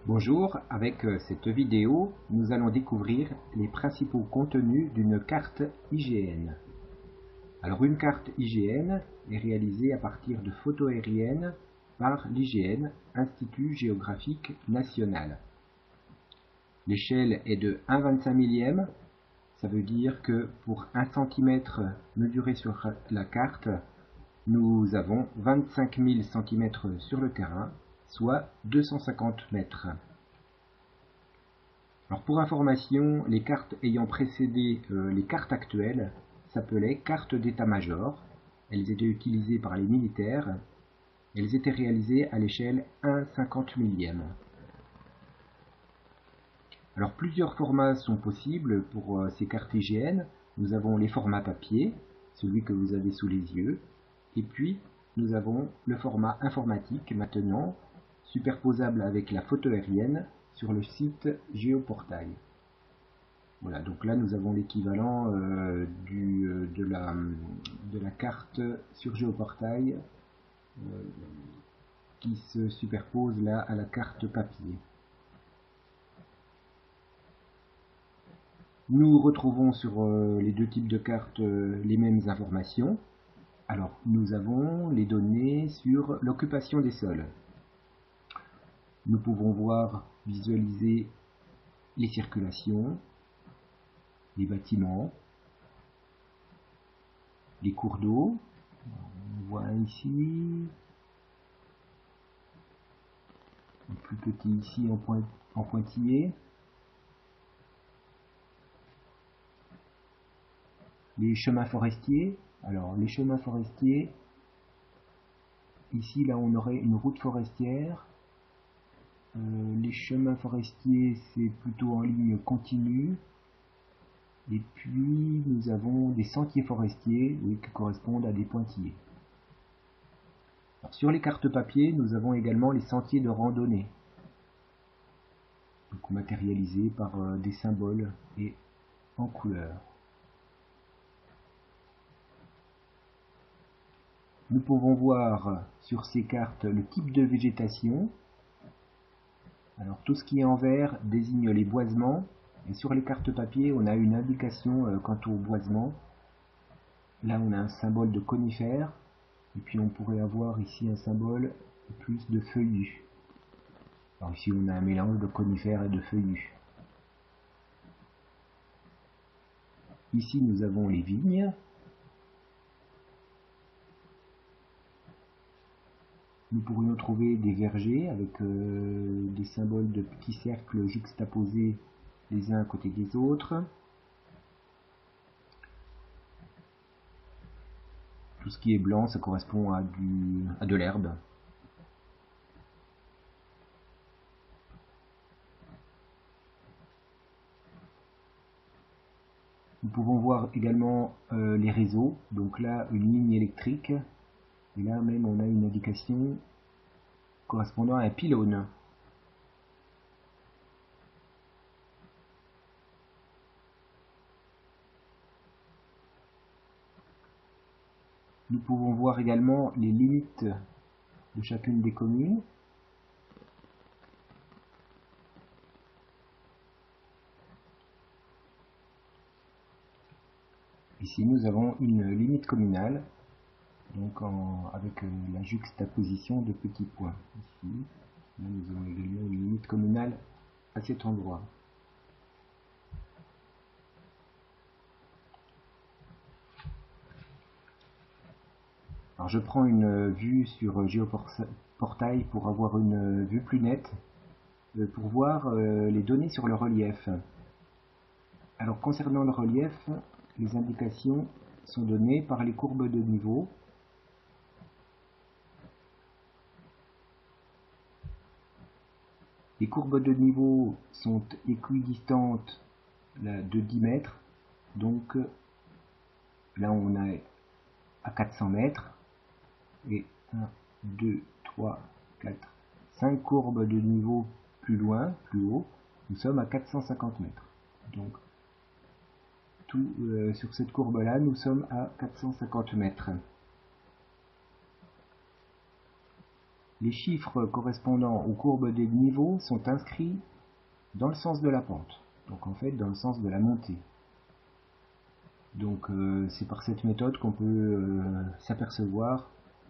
Bonjour, avec cette vidéo, nous allons découvrir les principaux contenus d'une carte IGN. Alors une carte IGN est réalisée à partir de photos aériennes par l'IGN, Institut Géographique National. L'échelle est de 1/25 millième, ça veut dire que pour 1 cm mesuré sur la carte, nous avons 25 000 cm sur le terrain, soit 250 mètres. Alors pour information, les cartes ayant précédé les cartes actuelles s'appelaient cartes d'état-major. Elles étaient utilisées par les militaires. Elles étaient réalisées à l'échelle 1/50 millième. Alors plusieurs formats sont possibles pour ces cartes IGN. Nous avons les formats papier, celui que vous avez sous les yeux, et puis nous avons le format informatique maintenant, superposable avec la photo aérienne sur le site Géoportail. Voilà, donc là nous avons l'équivalent de la carte sur Géoportail qui se superpose là à la carte papier. Nous retrouvons sur les deux types de cartes les mêmes informations. Alors, nous avons les données sur l'occupation des sols. Nous pouvons voir, visualiser les circulations, les bâtiments, les cours d'eau. On voit un ici, un plus petit ici en pointillé. Les chemins forestiers. Alors, les chemins forestiers, ici, là, on aurait une route forestière. Les chemins forestiers, c'est plutôt en ligne continue. Et puis, nous avons des sentiers forestiers, oui, qui correspondent à des pointillés. Alors, sur les cartes papier, nous avons également les sentiers de randonnée, donc matérialisés par des symboles et en couleur. Nous pouvons voir sur ces cartes le type de végétation. Alors tout ce qui est en vert désigne les boisements, et sur les cartes papier on a une indication quant au boisement. Là on a un symbole de conifères, et puis on pourrait avoir ici un symbole plus de feuillus. Alors ici on a un mélange de conifères et de feuillus. Ici nous avons les vignes. Nous pourrions trouver des vergers avec des symboles de petits cercles juxtaposés les uns à côté des autres. Tout ce qui est blanc, ça correspond à de l'herbe. Nous pouvons voir également les réseaux. Donc là, une ligne électrique. Et là même, on a une indication correspondant à un pylône. Nous pouvons voir également les limites de chacune des communes. Ici, nous avons une limite communale, donc avec la juxtaposition de petits points. Ici, là, nous avons également une limite communale à cet endroit. Alors je prends une vue sur Géoportail pour avoir une vue plus nette, pour voir les données sur le relief. Alors concernant le relief, les indications sont données par les courbes de niveau. Les courbes de niveau sont équidistantes là, de 10 mètres, donc là on est à 400 mètres, et 1, 2, 3, 4, 5 courbes de niveau plus loin, plus haut, nous sommes à 450 mètres. Donc sur cette courbe là, nous sommes à 450 mètres. les chiffres correspondant aux courbes des niveaux sont inscrits dans le sens de la pente, donc en fait dans le sens de la montée. Donc c'est par cette méthode qu'on peut s'apercevoir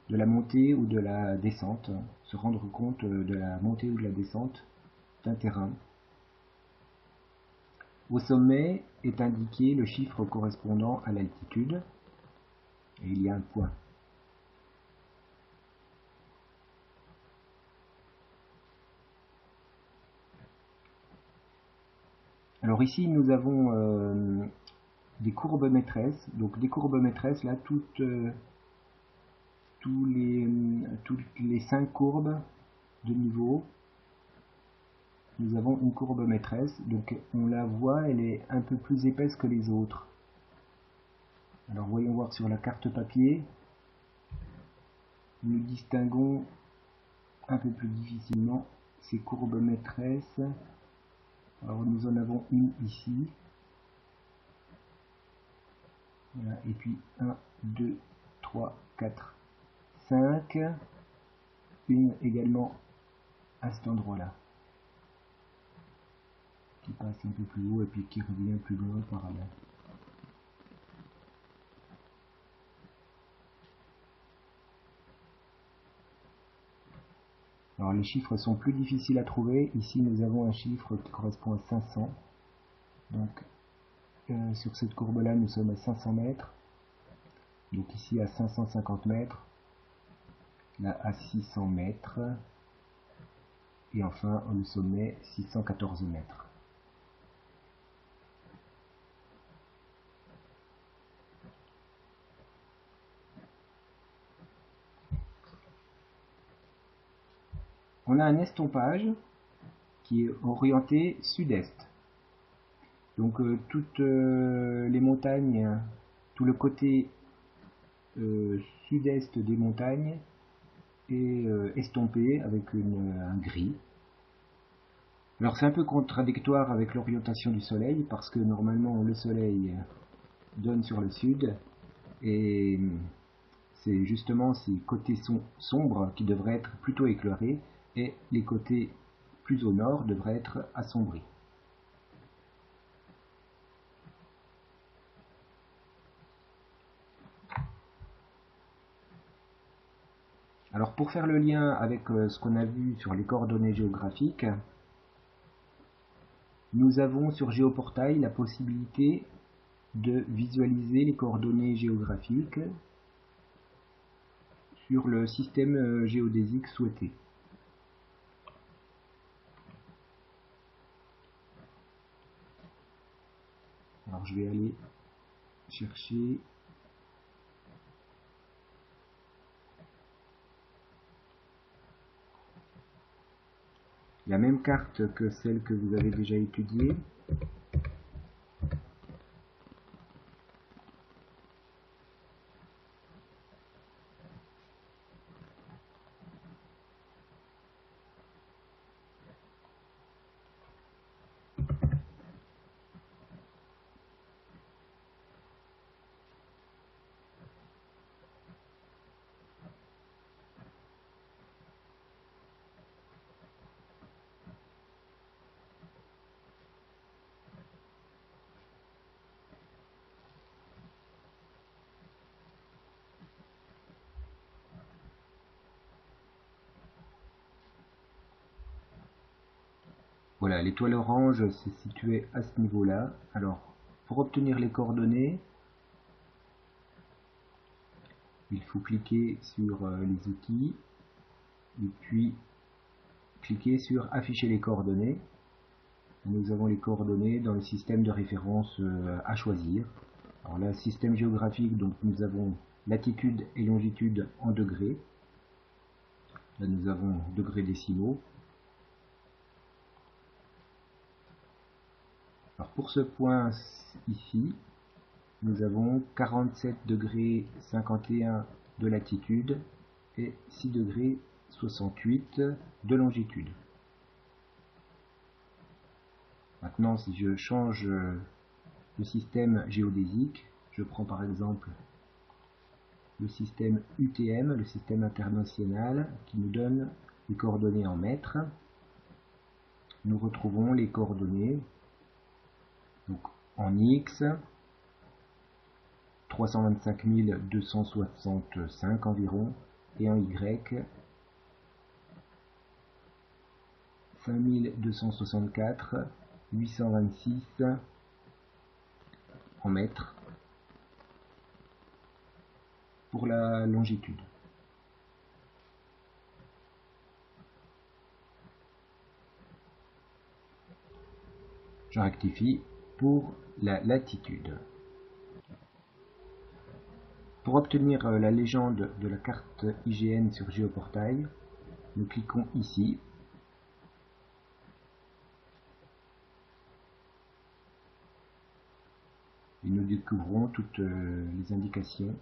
de la montée ou de la descente, se rendre compte de la montée ou de la descente d'un terrain. Au sommet est indiqué le chiffre correspondant à l'altitude, et il y a un point. Alors ici nous avons des courbes maîtresses, donc des courbes maîtresses là, toutes les 5 courbes de niveau, nous avons une courbe maîtresse, donc on la voit, elle est un peu plus épaisse que les autres. Alors voyons voir sur la carte papier, nous distinguons un peu plus difficilement ces courbes maîtresses. Alors nous en avons une ici, voilà, et puis 1, 2, 3, 4, 5, une également à cet endroit-là, qui passe un peu plus haut et puis qui revient plus loin par là. Alors les chiffres sont plus difficiles à trouver. Ici nous avons un chiffre qui correspond à 500. Donc sur cette courbe là nous sommes à 500 mètres. Donc ici à 550 mètres. Là à 600 mètres. Et enfin au sommet 614 mètres. On a un estompage qui est orienté sud-est. Donc toutes les montagnes, tout le côté sud-est des montagnes est estompé avec un gris. Alors c'est un peu contradictoire avec l'orientation du soleil parce que normalement le soleil donne sur le sud et c'est justement ces côtés sombres qui devraient être plutôt éclairés et les côtés plus au nord devraient être assombris. Alors pour faire le lien avec ce qu'on a vu sur les coordonnées géographiques, nous avons sur Géoportail la possibilité de visualiser les coordonnées géographiques sur le système géodésique souhaité. Alors je vais aller chercher la même carte que celle que vous avez déjà étudiée. Voilà, l'étoile orange s'est située à ce niveau-là. Alors, pour obtenir les coordonnées, il faut cliquer sur les outils, et puis cliquer sur afficher les coordonnées. Nous avons les coordonnées dans le système de référence à choisir. Alors là, système géographique, donc nous avons latitude et longitude en degrés. Là, nous avons degrés décimaux. Alors pour ce point ici, nous avons 47 degrés 51 de latitude et 6 degrés 68 de longitude. Maintenant, si je change le système géodésique, je prends par exemple le système UTM, le système international, qui nous donne les coordonnées en mètres. Nous retrouvons les coordonnées donc en X, 325 265 environ, et en Y, 5264 826 en mètres pour la longitude. Je rectifie pour la latitude. Pour obtenir la légende de la carte IGN sur Géoportail, nous cliquons ici. Et nous découvrons toutes les indications.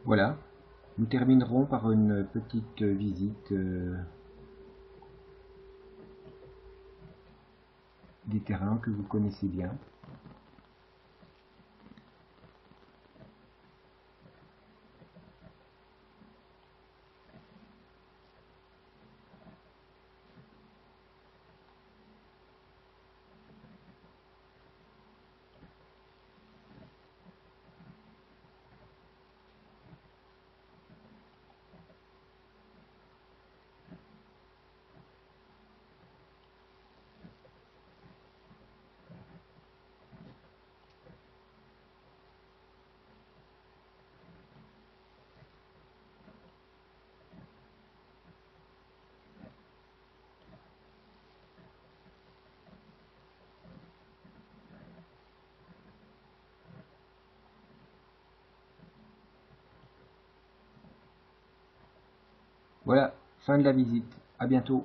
Voilà, nous terminerons par une petite visite des terrains que vous connaissez bien. Voilà, fin de la visite. À bientôt.